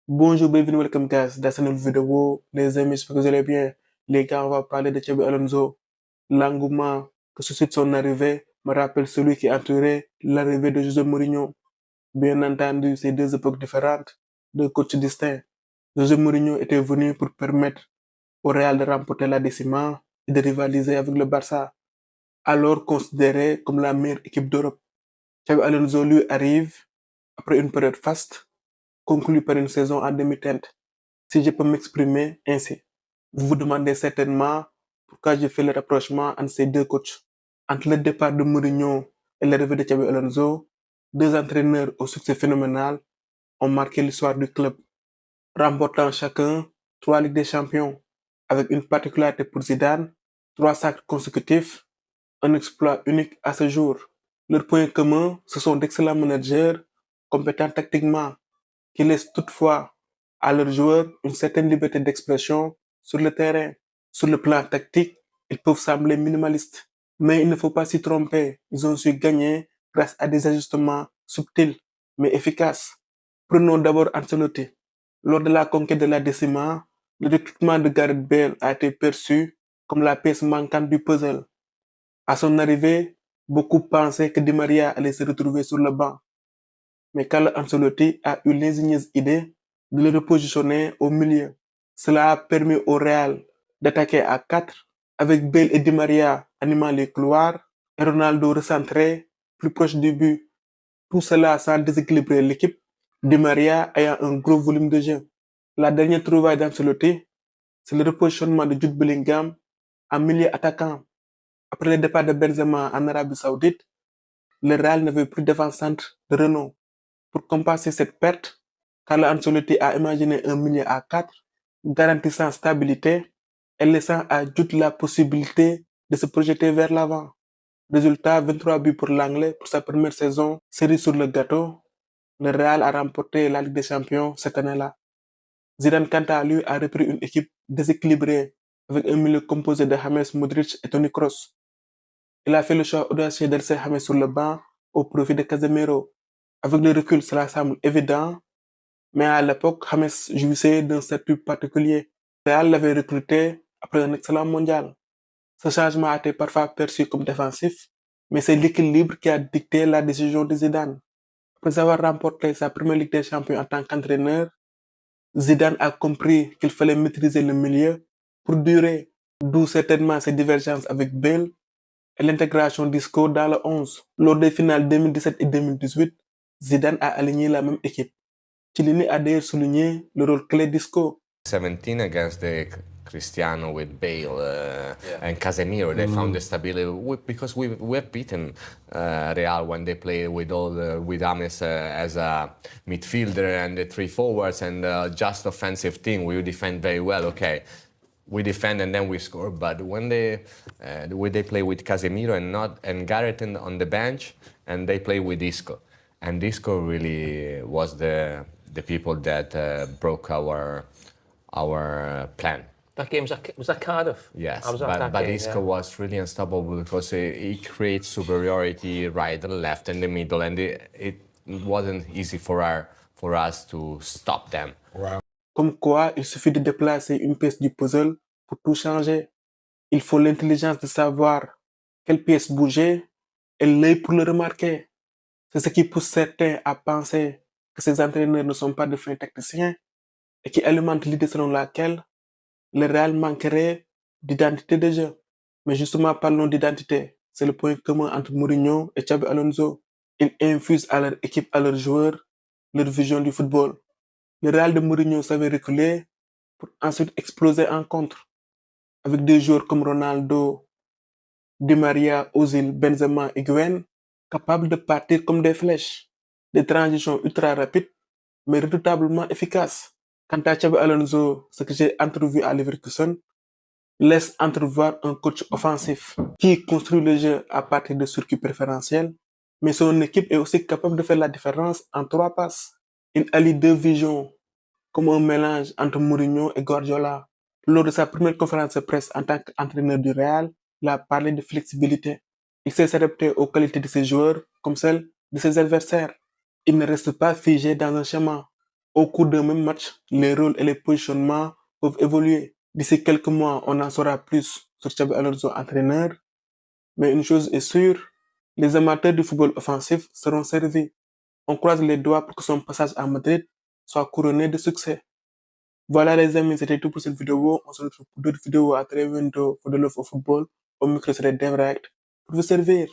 Bonjour, bienvenue, welcome guys. Dans cette nouvelle vidéo, les amis, j'espère que vous allez bien. Les gars, on va parler de Xabi Alonso. L'engouement que suscite son arrivée me rappelle celui qui a entouré l'arrivée de José Mourinho. Bien entendu, c'est deux époques différentes, deux coachs distincts. José Mourinho était venu pour permettre au Real de remporter la décima et de rivaliser avec le Barça, alors considéré comme la meilleure équipe d'Europe. Xabi Alonso lui arrive après une période faste, conclue par une saison en demi-teinte. Si je peux m'exprimer ainsi. Vous vous demandez certainement pourquoi j'ai fait le rapprochement entre ces deux coachs. Entre le départ de Mourinho et l'arrivée de Xabi Alonso, deux entraîneurs au succès phénoménal ont marqué l'histoire du club, remportant chacun 3 Ligues des Champions, avec une particularité pour Zidane, 3 sacres consécutifs, un exploit unique à ce jour. Leurs points communs, ce sont d'excellents managers, compétents tactiquement, qui laissent toutefois à leurs joueurs une certaine liberté d'expression sur le terrain. Sur le plan tactique, ils peuvent sembler minimalistes, mais il ne faut pas s'y tromper. Ils ont su gagner grâce à des ajustements subtils mais efficaces. Prenons d'abord Ancelotti. Lors de la conquête de la décima, le recrutement de Gareth Bale a été perçu comme la pièce manquante du puzzle. À son arrivée, beaucoup pensaient que Di Maria allait se retrouver sur le banc, mais Carlo Ancelotti a eu l'ingénieuse idée de le repositionner au milieu. Cela a permis au Real d'attaquer à 4 avec Bale et Di Maria animant les couloirs et Ronaldo recentré plus proche du but. Tout cela sans déséquilibrer l'équipe, Di Maria ayant un gros volume de jeu. La dernière trouvaille d'Ancelotti, c'est le repositionnement de Jude Bellingham en milieu attaquant. Après le départ de Benzema en Arabie Saoudite, le Real n'avait plus d'avant-centre de renom. Pour compenser cette perte, Carlo Ancelotti a imaginé un milieu à 4 garantissant stabilité et laissant à Jude la possibilité de se projeter vers l'avant. Résultat, 23 buts pour l'Anglais pour sa première saison. Cerise sur le gâteau, le Real a remporté la Ligue des Champions cette année-là. Zidane, quant à lui, a repris une équipe déséquilibrée avec un milieu composé de James, Modric et Toni Kroos. Il a fait le choix audacieux de laisser James sur le banc au profit de Casemiro. Avec le recul, cela semble évident, mais à l'époque, James jouissait d'un statut particulier. Le Real l'avait recruté après un excellent mondial. Ce changement a été parfois perçu comme défensif, mais c'est l'équilibre qui a dicté la décision de Zidane. Après avoir remporté sa première Ligue des Champions en tant qu'entraîneur, Zidane a compris qu'il fallait maîtriser le milieu pour durer, d'où certainement ses divergences avec Bale et l'intégration d'Isco dans le 11. Lors des finales 2017 et 2018, Zidane a aligné la même équipe. Chiellini a d'ailleurs souligné le rôle clé d'Isco. 17 against the Cristiano with Bale and Casemiro, they found the stability because we have beaten Real when they play with with James as a midfielder and the 3 forwards and just offensive team. We defend very well. Okay, we defend and then we score. But when they play with Casemiro and Gareth on the bench, and they play with Isco, and Isco really was the people that broke our plan. That game was that Cardiff? Yes, I was at that but game, Isco was really unstoppable because he creates superiority right and left and the middle, and it wasn't easy for us to stop them. Comme quoi, il suffit de déplacer une pièce du puzzle pour tout changer. Il faut l'intelligence de savoir quelle pièce bouger et l'œil pour le remarquer. C'est ce qui pousse certains à penser que ces entraîneurs ne sont pas de fins tacticiens et qui alimente l'idée selon laquelle le Real manquerait d'identité de jeu. Mais justement, parlons d'identité. C'est le point commun entre Mourinho et Xabi Alonso. Ils infusent à leur équipe, à leurs joueurs, leur vision du football. Le Real de Mourinho savait reculer pour ensuite exploser en contre. Avec des joueurs comme Ronaldo, Di Maria, Ozil, Benzema et Higuaín, capables de partir comme des flèches. Des transitions ultra rapides, mais redoutablement efficaces. Quant à Xabi Alonso, ce que j'ai entrevu à Leverkusen laisse entrevoir un coach offensif qui construit le jeu à partir de circuits préférentiels, mais son équipe est aussi capable de faire la différence en 3 passes. Il allie 2 visions, comme un mélange entre Mourinho et Guardiola. Lors de sa première conférence de presse en tant qu'entraîneur du Real, il a parlé de flexibilité. Il sait s'adapter aux qualités de ses joueurs comme celles de ses adversaires. Il ne reste pas figé dans un schéma. Au cours d'un même match, les rôles et les positionnements peuvent évoluer. D'ici quelques mois, on en saura plus sur Xabi Alonso entraîneur. Mais une chose est sûre, les amateurs du football offensif seront servis. On croise les doigts pour que son passage à Madrid soit couronné de succès. Voilà les amis, c'était tout pour cette vidéo. On se retrouve pour d'autres vidéos à très bientôt pour de Love of Football. Au micro, c'était Devract pour vous servir.